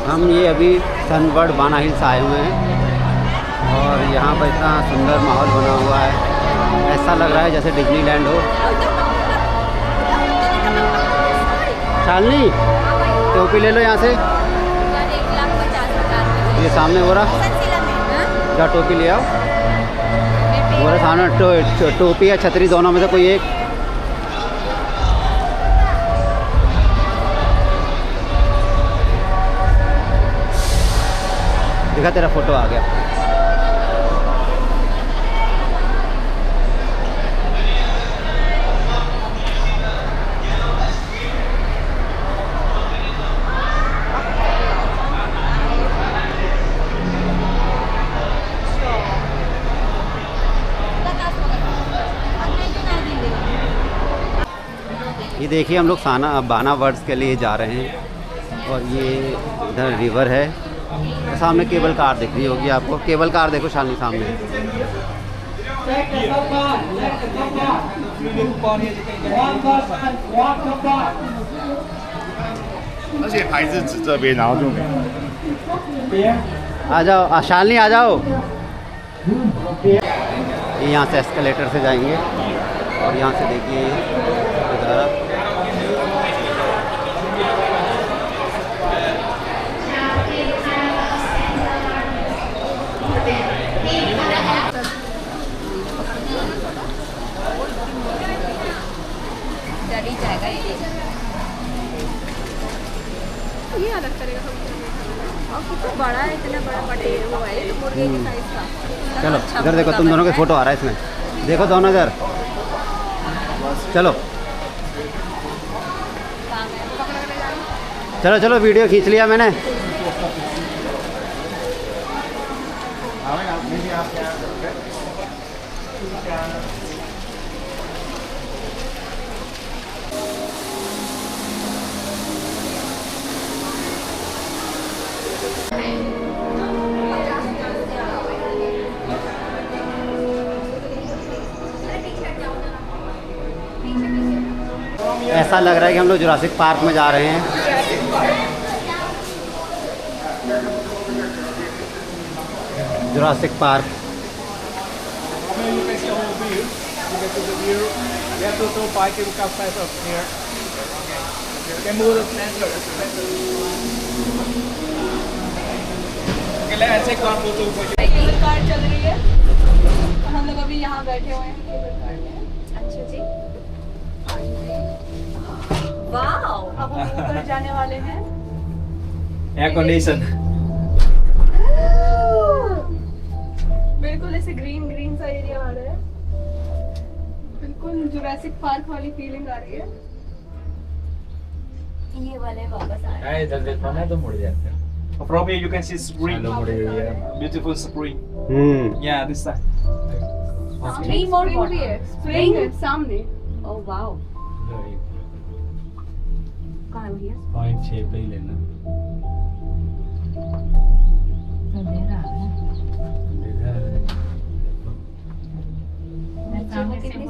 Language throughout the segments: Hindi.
हम ये अभी सनबर्ड बाना हिल्स आए हुए हैं और यहाँ पर इतना सुंदर माहौल बना हुआ है, ऐसा लग रहा है जैसे डिज्नीलैंड हो। शालिनी टोपी ले लो यहाँ से, ये सामने हो रहा क्या, टोपी ले आओ। वो रहा सामने टोपी या छतरी दोनों में से कोई एक। देखा तेरा फोटो आ गया। ये देखिए हम लोग बाना वर्ड्स के लिए जा रहे हैं और ये इधर रिवर है, तो सामने केबल कार दिख रही होगी आपको। केबल कार देखो शालिनी सामने। 而且牌子指这边，然后就没。 आ जाओ शालिनी आ जाओ। ये यहाँ से एस्केलेटर से जाएंगे और यहाँ से देखिए नज़ारा। ये अलग करेगा और कितना बड़ा है, इतना बड़ा पटेल वो है तो मुर्गे के साइज का। चलो इधर देखो, तुम दोनों के फोटो आ रहा है इसमें, देखो दोनों इधर। चलो चलो चलो, वीडियो खींच लिया मैंने। ऐसा लग रहा है कि हम लोग जुरासिक पार्क में जा रहे हैं। Jurassic park. कार चल रही है, हम लोग अभी यहाँ बैठे हुए हैं केबल कार में। अच्छा जी, वाओ, अब हम ऊपर जाने वाले हैं। Air condition. बिल्कुल ऐसे ग्रीन ग्रीन सा एरिया आ रहा है, बिल्कुल जुरासिक पार्क वाली फीलिंग आ रही है। ये वाले वापस आ रहे हैं। इधर देखो ना तो मुड़ जाते हैं। From here you can see spring. Hello, yeah. Beautiful spring. Yeah, this side. Spring और भी है, स्प्रिंग है सामने। ओह वाओ, कहाँ है भैया? पॉइंट शेप पे ही लेना।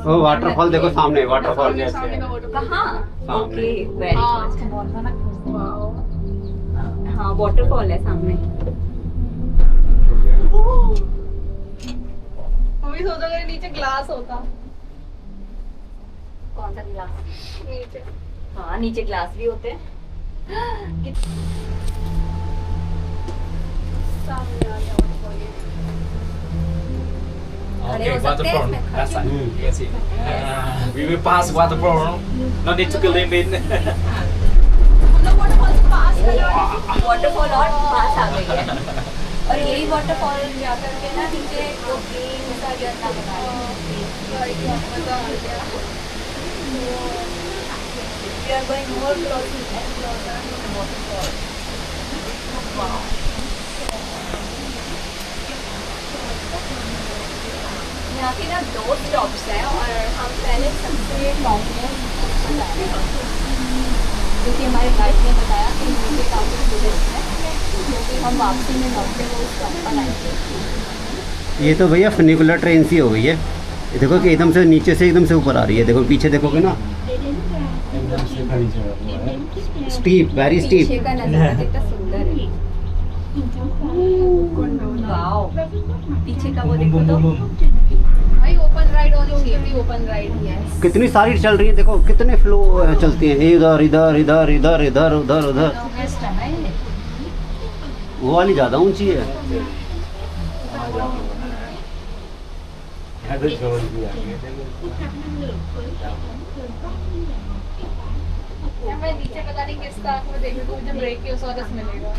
ओ वाटरफॉल देखो सामने, वाटरफॉल जैसे सामने का फोटो कहाँ? ओके, वेरी वाओ, हाँ वाटरफॉल है सामने। मम्मी सोचा अगर नीचे ग्लास होता। कौन सा ग्लास? नीचे। हाँ नीचे ग्लास भी होते हैं। सामने आ गया waterfall ये। Okay, waterfront. That's it. You can see. We will pass waterfront. No need to climb in. हम लोग waterfall से पास वाटरफॉल और पास आ गई है और यही वाटरफॉल जा करके ना नीचे वो ग्रीन सा झरना बना है। मजा आ गया। We are going more closer and closer to the waterfall. Wow. यहाँ के ना 2 स्टॉप्स हैं और हम पहले सबसे माउंटेन जा रहे हैं, क्योंकि हमारे गाइड ने बताया कि नीचे काफी टूरिस्ट है, क्योंकि हम वापसी में लौटते हुए उस स्टॉप पर आएंगे। ये तो भैया फनिकुलर ट्रेन सी हो गई है। ये देखो कि एकदम से नीचे से एकदम से ऊपर आ रही है। देखो पीछे देखोगे ना, स्टीप, वेरी स्टीप। पीछे का नजारा कितना सुंदर है। वाओ, पीछे का वो देखो तो भाई ओपन राइड होनी चाहिए, भी ओपन राइड ही है। कितनी सारी चल रही है, देखो कितने फ्लो चलती हैं, इधर इधर इधर इधर इधर उधर उधर। वो वाली ज्यादा ऊंची है। मैं नीचे पता नहीं किस तरह को देखने को मुझे ब्रेक के उस वक्त मिलेगा।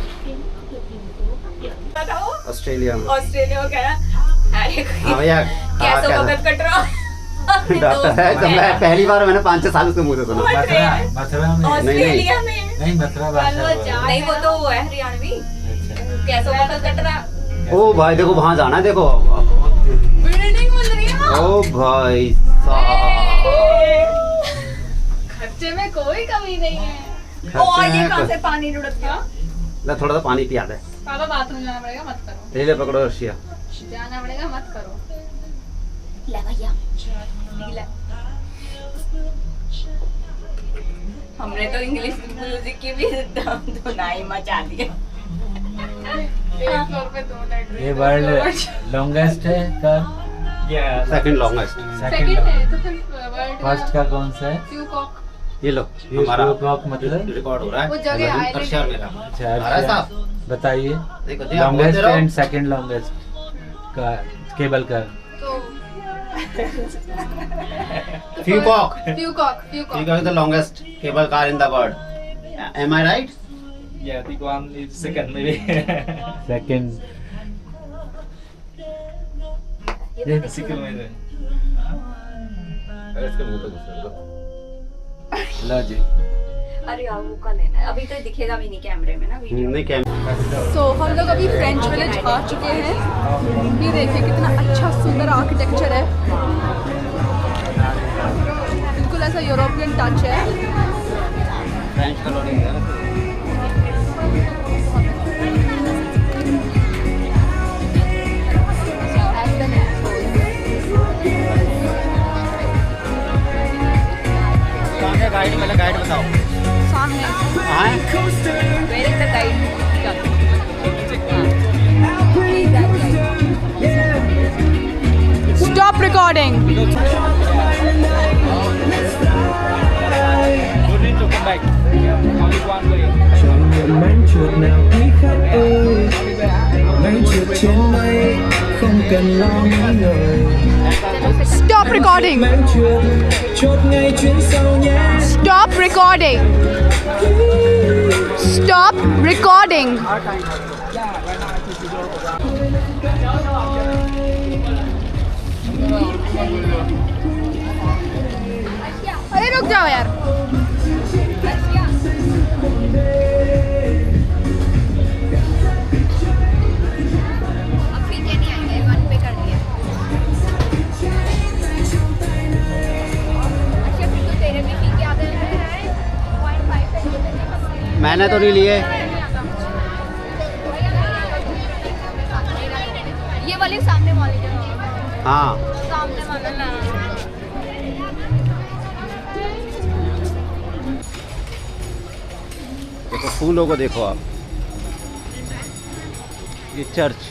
बताओ ऑस्ट्रेलिया में। ऑस्ट्रेलिया में कह रहा अरे हाँ भैया, कैसे वक्त कट रहा डॉक्टर है तो मैं पहली बार मैंने 5-6 साल उसके मुंह से सुना। मथुरा में ऑस्ट्रेलिया में नहीं, मथुरा भाषा नहीं, वो तो वो है हरियाणवी। कैसे वक्त कट रहा। ओ भाई देखो वहाँ जाना है, देखो। बिल्डिंग बन रही है। ओ भाई साहब, खर्चे में कोई कमी नहीं है। खर्चे और ये में कहाँ से पानी लुढ़क गया? ले थोड़ा सा पानी पिया दे। पापा बाथरूम जाना पड़ेगा, मत करो। ले पकड़ो रशिया। जाना पड़ेगा, मत करो। ले भैया, ले। हमने तो इंग्लिश म्यूजिक की भी धुनाई मचा दी। ये वर्ल्ड लॉन्गेस्ट है का सेकंड लॉन्गेस्ट। सेकंड है तो फिर वर्ल्ड फर्स्ट का कौन सा है? प्यूकॉक। ये लो ये हमारा क्लॉक मतलब रिकॉर्ड हो रहा है। वो जगह आइलैंड रशिया में रहा। अच्छा, आ रहा है साहब? बताइए देखो जी, आप लॉन्गेस्ट बोलते रहो। एंड सेकंड लॉन्गेस्ट का केबल का तो Peacock. प्यूकॉक Peacock is the longest cable car in the world. Am I right? Yeah, the one is second maybe. Second. ये second में है। इसके मुंह पे घुस दो। लो जी। अरे यार वो का लेना है, अभी तो दिखेगा भी नहीं कैमरे में ना वीडियो। नहीं कैमरा। तो हम लोग अभी फ्रेंच विलेज आ चुके हैं। ये देखिए कितना अच्छा सुंदर आर्किटेक्चर है, बिल्कुल ऐसा यूरोपियन टच है। फ्रेंच कॉलोनी है। गाइड मतलब गाइड बताओ। सामने हाँ Where is the guide? Stop recording. You need to come back. Only one way. Mang chuột nào thấy khác ơi, mang chuột trên mây không cần lo nghĩ ngợi. Stop recording. Mang chuột chốt ngay chuyến sau nhé. Stop recording. Stop recording. अरे रुक जाओ यार। अब पीछे नहीं आएंगे, 1 पे कर दिया। अच्छा फिर तो तेरे भी पीछे आते हैं 0.5 पे। मैंने तो नहीं लिए। ये वाले सामने मॉनिटर हाँ सामने वाला ना। देखो फूलों को देखो आप। ये चर्च।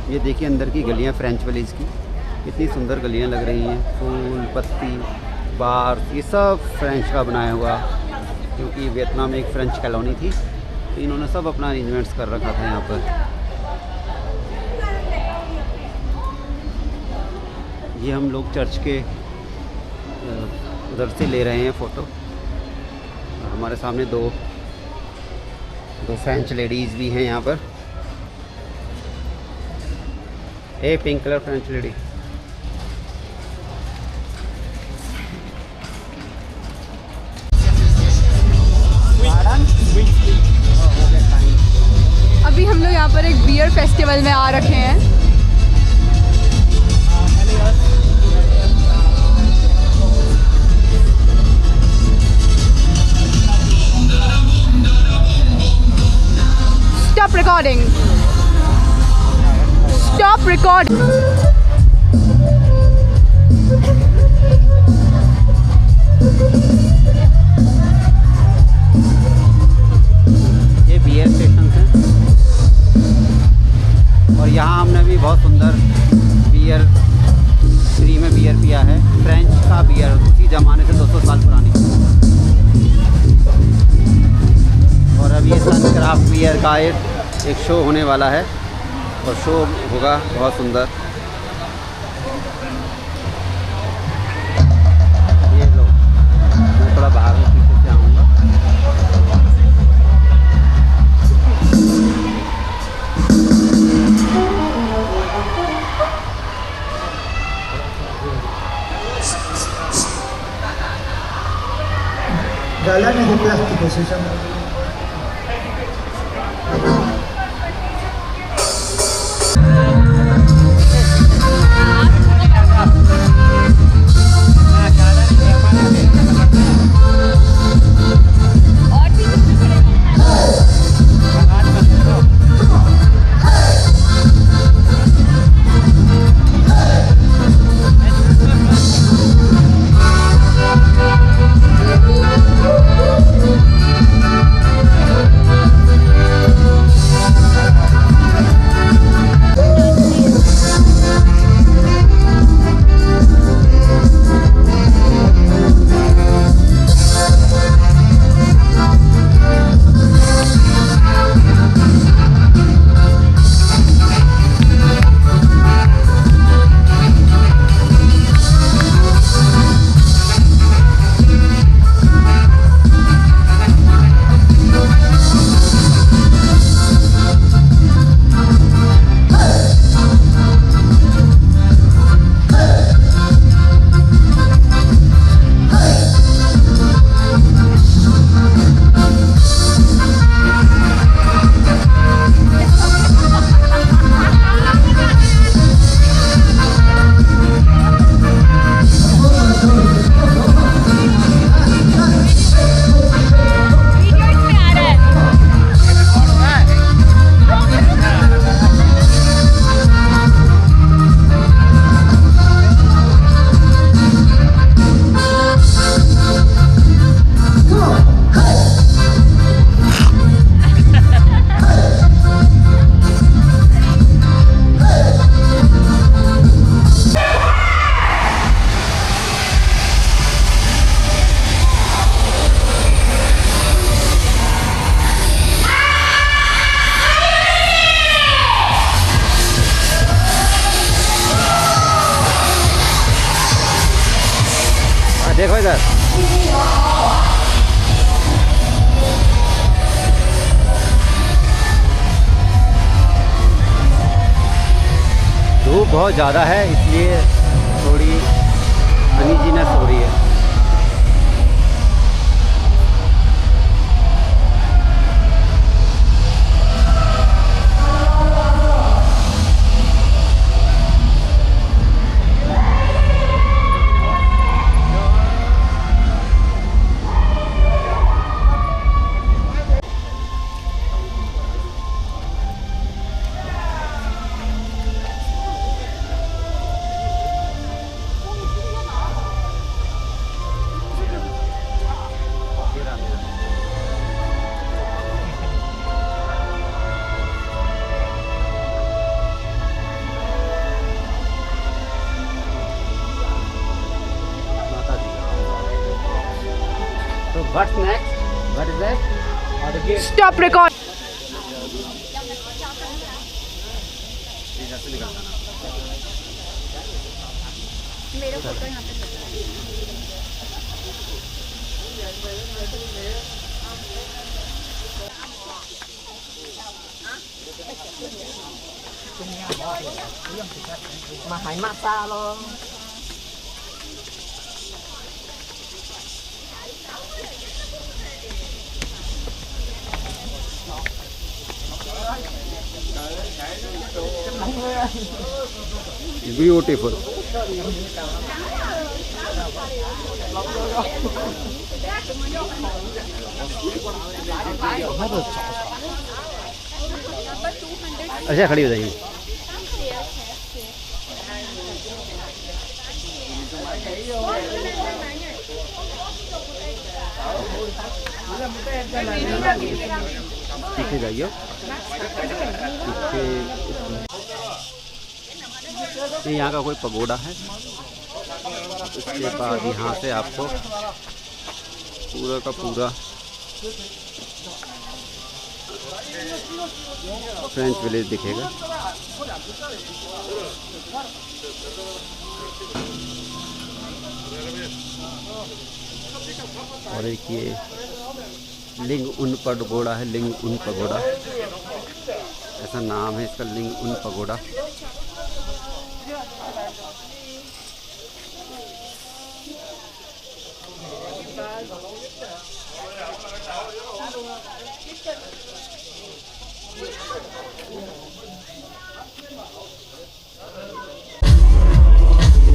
ये देखिए अंदर की गलियां फ्रेंच विलेज की, कितनी सुंदर गलियां लग रही हैं। फूल पत्ती बार ये सब फ्रेंच का बनाया हुआ, क्योंकि वियतनाम में एक फ्रेंच कॉलोनी थी तो इन्होंने सब अपना अरेंजमेंट्स कर रखा था यहाँ पर। ये हम लोग चर्च के उधर से ले रहे हैं फ़ोटो। और हमारे सामने दो फ्रेंच लेडीज़ भी हैं यहाँ पर। ए पिंक कलर फ्रेंच लेडी। अभी हम लोग यहाँ पर एक बियर फेस्टिवल में आ रखे हैं। Stop recording. Stop recording. ये बियर स्टेशन है और यहाँ हमने भी बहुत सुंदर बियर फ्री में बियर पिया है। फ्रेंच का बियर, उसी ज़माने से 200 साल पुरानी। और अब ये सन क्राफ्ट बियर का एक शो होने वाला है और शो होगा बहुत सुंदर। ये लो, मैं थोड़ा बाहर में पीछे से आऊँगा। Jalan di plastik khususnya. देखो इधर, धूप बहुत ज़्यादा है इसलिए थोड़ी अनइजीनेस हो रही है। So what's next? What is that? Stop recording. मेरा फोटो यहाँ पे mà phải massage luôn. Beautiful. अच्छा खड़ी हो जाइए। पीछे जाइए, पीछे ये यहाँ का कोई पगोड़ा है। उसके बाद यहाँ से आपको पूरा का पूरा फ्रेंच विलेज दिखेगा। और एक ये लिंग उन पगोड़ा है, लिंग उन पगोड़ा ऐसा नाम है इसका, लिंग उन पगोड़ा।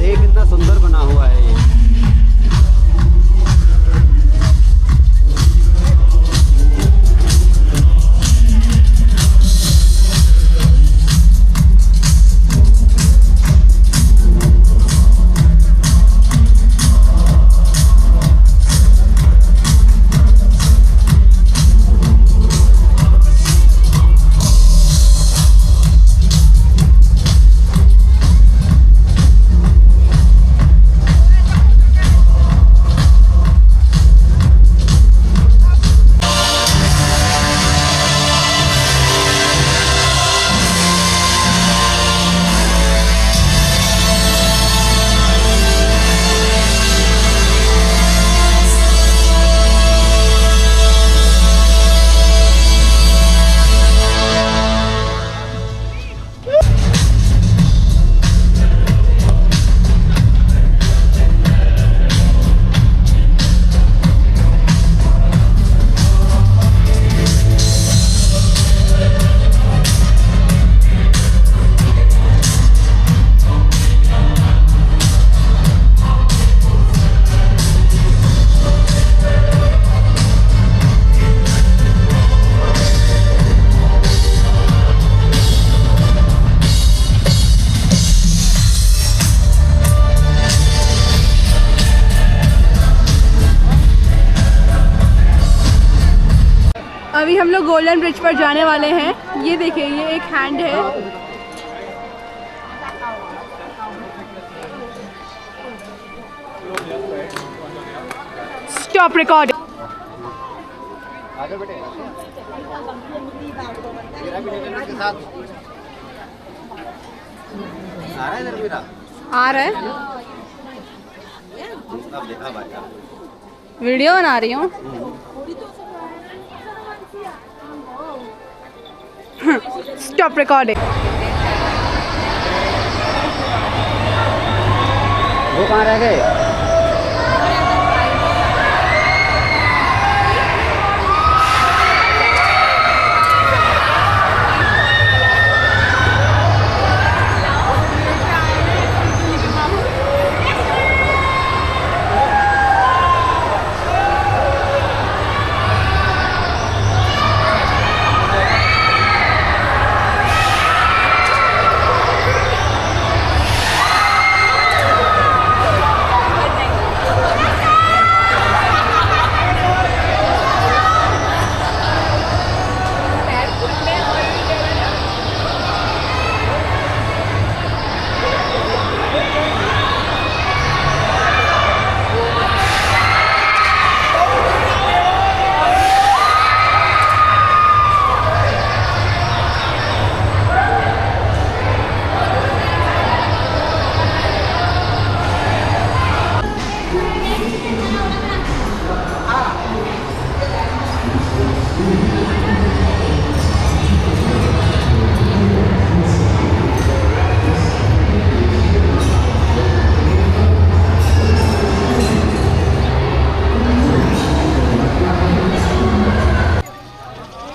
ये कितना सुंदर बना हुआ है ये। अभी हम लोग गोल्डन ब्रिज पर जाने वाले हैं। ये देखिए, ये एक हैंड है। Stop record. आ रहा है, वीडियो बना रही हूँ। Stop recording. वो कहाँ रह गए?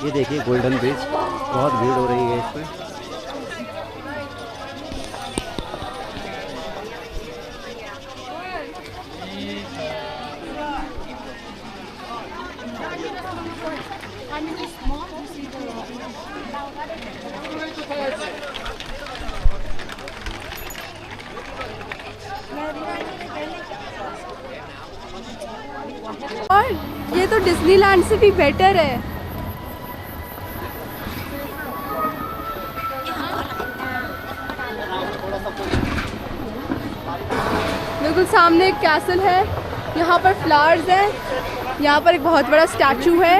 ये देखिए गोल्डन ब्रिज, बहुत भीड़ हो रही है इस पर। डिज्नीलैंड से भी बेटर है। बिल्कुल सामने एक कैसल है, यहाँ पर फ्लावर्स हैं, यहाँ पर एक बहुत बड़ा स्टैचू है।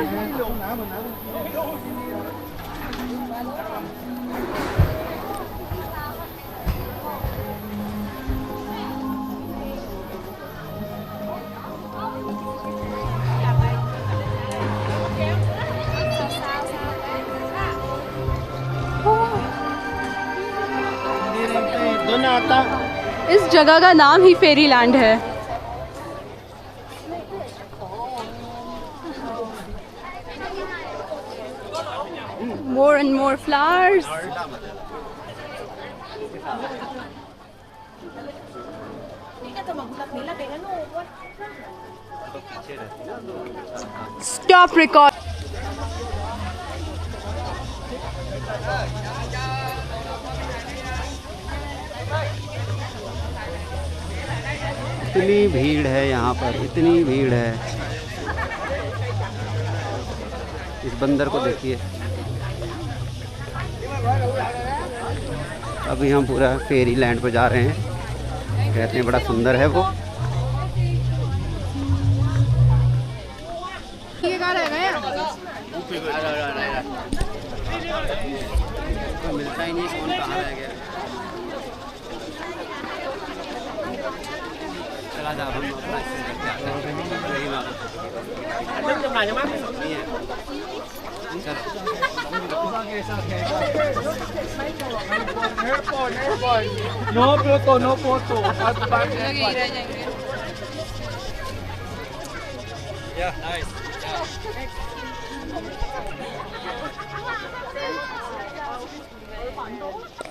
इस जगह का नाम ही फेरीलैंड है। More and more flowers. Stop record. इतनी भीड़ है यहाँ पर, इतनी भीड़ है। इस बंदर को देखिए। अभी हम पूरा फेरी लैंड पर जा रहे हैं, कहते हैं बड़ा सुंदर है वो। ये कहाँ रह गए? मिलता ही नहीं, कौन कहाँ रह गया। चला जा, हम अपना No photo, no photo. Yeah, nice.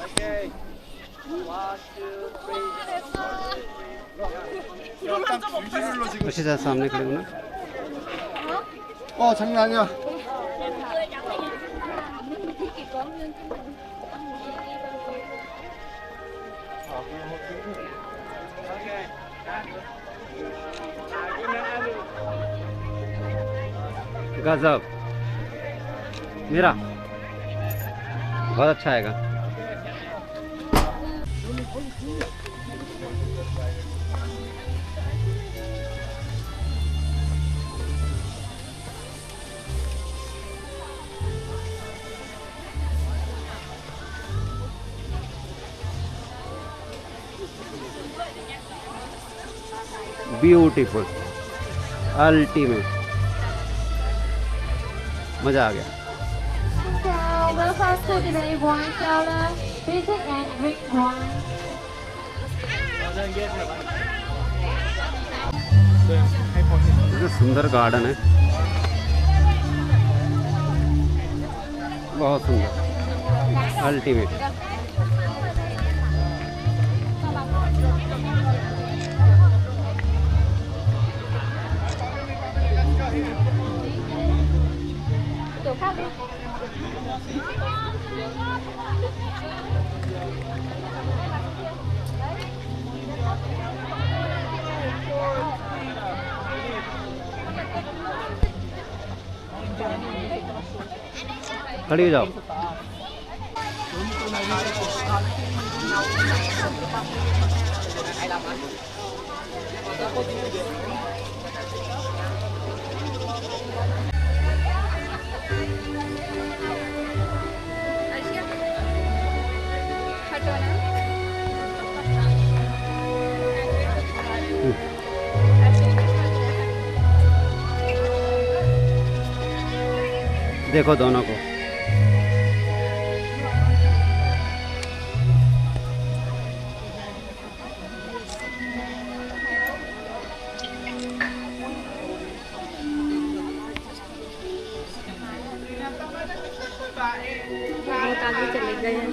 Okay. 1, 2, 3. उसी साथ सामने खड़े हो ना। 장난 아니야. गजब, मेरा बहुत अच्छा आएगा। ब्यूटीफुल, अल्टीमेट, मज़ा आ गया। इतना सुंदर गार्डन है, बहुत सुंदर, अल्टीमेट। खड़ी हो जाओ। देखो दोनों को। बहुत आगे चले गए हैं।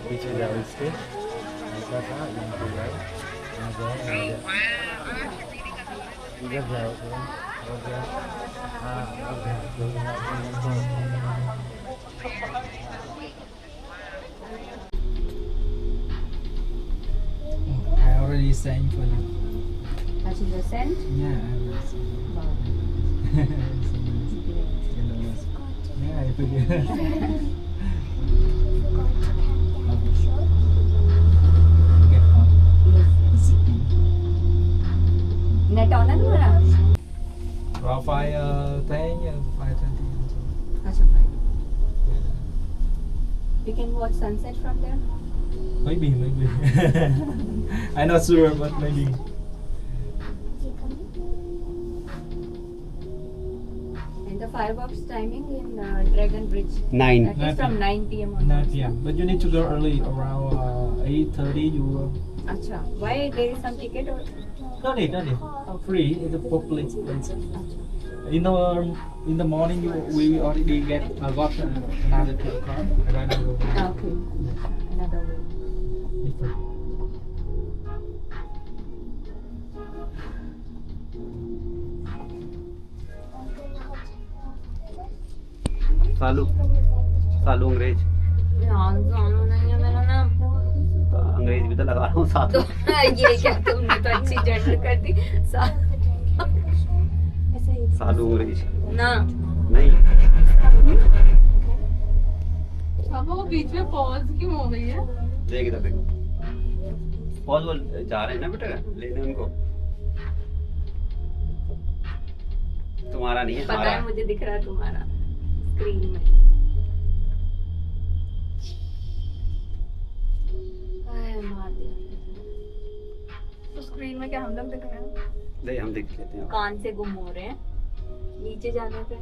पीछे जाओ इसके, ऐसा था, यहाँ पे जाओ, यहाँ जाओ, इधर जाओ, और जाओ, हाँ, और जाओ, already sang for you. अच्छा जो sent Yeah, I was. Yeah, I forget. Get on. Zippy. Net on है तुम्हारा? Around 5:10, yeah, 5:20. अच्छा भाई we can watch sunset from there. Maybe. I'm not sure, but maybe. And the fireworks timing in Dragon Bridge. 9. That is from 9 p.m. onwards. Not yeah, but you need to go early, around 8:30. You अच्छा why there is some ticket or no need. Free. It's a public place. In the morning, we already got another ticket card. okay another way. सालू अंग्रेज। ध्यान जानो नहीं है मेरा नाम। अंग्रेज भी तो लगा रहा हूँ साथ तो में। ये क्या तुमने तो अच्छी जेंडर कर दी सालू अंग्रेज ना नहीं। अब वो बीच में पॉज क्यों हो गई है? देख इधर देखो, पॉज वो जा रहे हैं ना बेटा लेने उनको। तुम्हारा नहीं है, पता है हमारा। मुझे दिख रहा है तुम्हारा स्क्रीन में। आय, मार दिया। तो स्क्रीन में क्या हम लोग दिख रहे हैं? ले हम देख लेते हैं। कान से गुम हो रहे हैं नीचे जाने पे,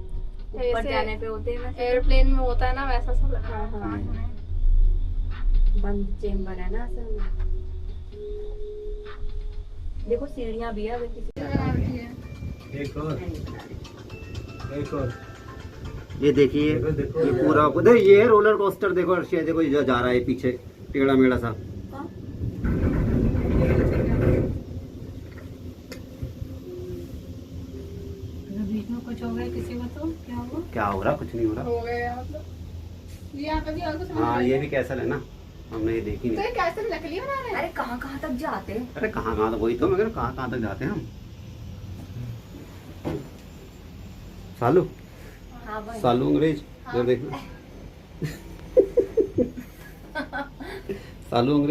ऊपर ऐसे जाने पे होते हैं वैसे। एयरप्लेन में होता है ना वैसा सब लग रहा है। हाँ, हाँ। बंद चेम्बर है ना असल में। देखो सीढ़ियाँ भी है अगर किसी एक और ये देखिए, देखो। ये पूरा उधर ये रोलर कोस्टर देखो अर्शिया, देखो ये जा रहा है पीछे टेढ़ा मेढ़ा सा। बीच में कुछ हो गया किसी को तो क्या हुआ? क्या हो रहा? कुछ नहीं हो रहा। हो गया मतलब ये यहाँ पे भी और कुछ हाँ ये भी कैसल है ना, हमने ये देखी तो नहीं। ये कैसे नकली बना रहे हैं? अरे कहाँ कहाँ तक जाते हैं? अरे कहाँ कहाँ तक, वही तो मगर कहाँ कहाँ तक जाते हैं हम। सालू हाँ भाई सालू अंग्रेज इधर देखना। सालू अंग्रेज।